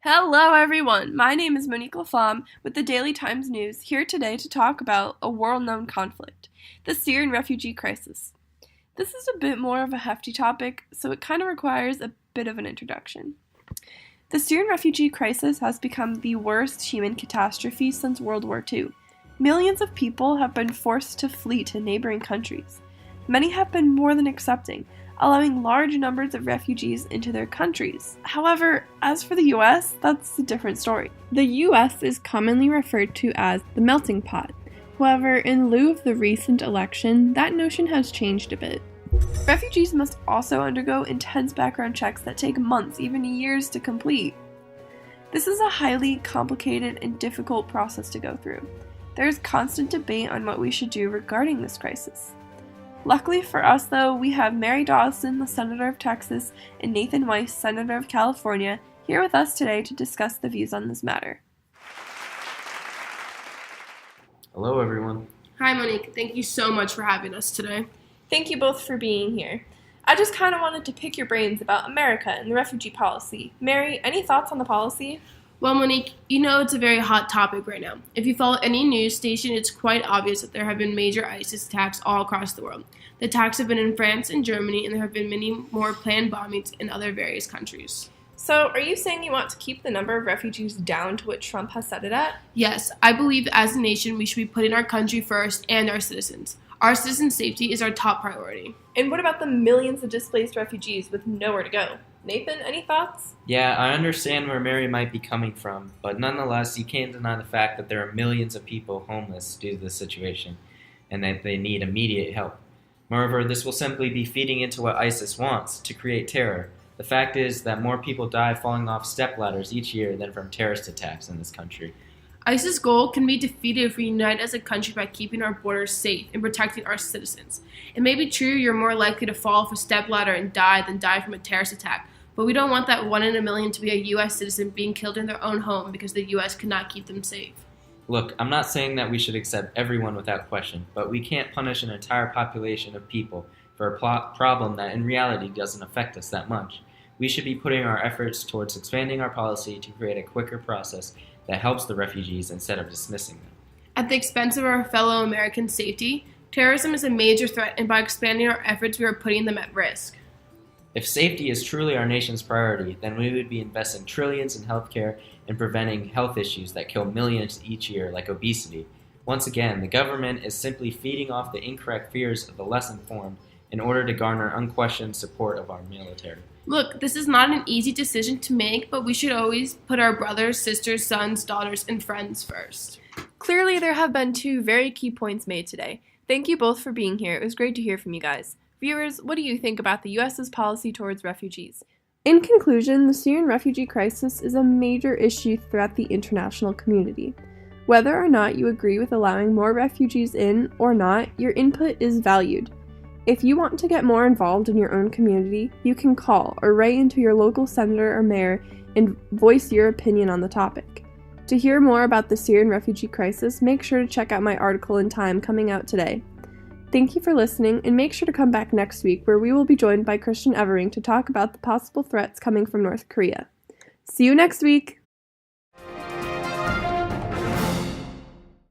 Hello everyone, my name is Monique LaFlamme with the Daily Times News, here today to talk about a world-known conflict, the Syrian refugee crisis. This is a bit more of a hefty topic, so it kind of requires a bit of an introduction. The Syrian refugee crisis has become the worst human catastrophe since World War II. Millions of people have been forced to flee to neighboring countries. Many have been more than accepting, allowing large numbers of refugees into their countries. However, as for the US, that's a different story. The US is commonly referred to as the melting pot. However, in lieu of the recent election, that notion has changed a bit. Refugees must also undergo intense background checks that take months, even years to complete. This is a highly complicated and difficult process to go through. There is constant debate on what we should do regarding this crisis. Luckily for us, though, we have Mary Dawson, the Senator of Texas, and Nathan Weiss, Senator of California, here with us today to discuss the views on this matter. Hello, everyone. Hi, Monique. Thank you so much for having us today. Thank you both for being here. I just kind of wanted to pick your brains about America and the refugee policy. Mary, any thoughts on the policy? Well, Monique, you know it's a very hot topic right now. If you follow any news station, it's quite obvious that there have been major ISIS attacks all across the world. The attacks have been in France and Germany, and there have been many more planned bombings in other various countries. So, are you saying you want to keep the number of refugees down to what Trump has set it at? Yes, I believe as a nation we should be putting our country first and our citizens. Our citizens' safety is our top priority. And what about the millions of displaced refugees with nowhere to go? Nathan, any thoughts? Yeah, I understand where Mary might be coming from, but nonetheless, you can't deny the fact that there are millions of people homeless due to this situation, and that they need immediate help. Moreover, this will simply be feeding into what ISIS wants, to create terror. The fact is that more people die falling off stepladders each year than from terrorist attacks in this country. ISIS' goal can be defeated if we unite as a country by keeping our borders safe and protecting our citizens. It may be true you're more likely to fall off a stepladder and die than die from a terrorist attack, but we don't want that 1 in a million to be a U.S. citizen being killed in their own home because the U.S. cannot keep them safe. Look, I'm not saying that we should accept everyone without question, but we can't punish an entire population of people for a problem that in reality doesn't affect us that much. We should be putting our efforts towards expanding our policy to create a quicker process that helps the refugees instead of dismissing them. At the expense of our fellow Americans' safety, terrorism is a major threat, and by expanding our efforts, we are putting them at risk. If safety is truly our nation's priority, then we would be investing trillions in healthcare and preventing health issues that kill millions each year, like obesity. Once again, the government is simply feeding off the incorrect fears of the less informed in order to garner unquestioned support of our military. Look, this is not an easy decision to make, but we should always put our brothers, sisters, sons, daughters, and friends first. Clearly, there have been two very key points made today. Thank you both for being here. It was great to hear from you guys. Viewers, what do you think about the U.S.'s policy towards refugees? In conclusion, the Syrian refugee crisis is a major issue throughout the international community. Whether or not you agree with allowing more refugees in or not, your input is valued. If you want to get more involved in your own community, you can call or write into your local senator or mayor and voice your opinion on the topic. To hear more about the Syrian refugee crisis, make sure to check out my article in Time coming out today. Thank you for listening, and make sure to come back next week where we will be joined by Christian Evering to talk about the possible threats coming from North Korea. See you next week!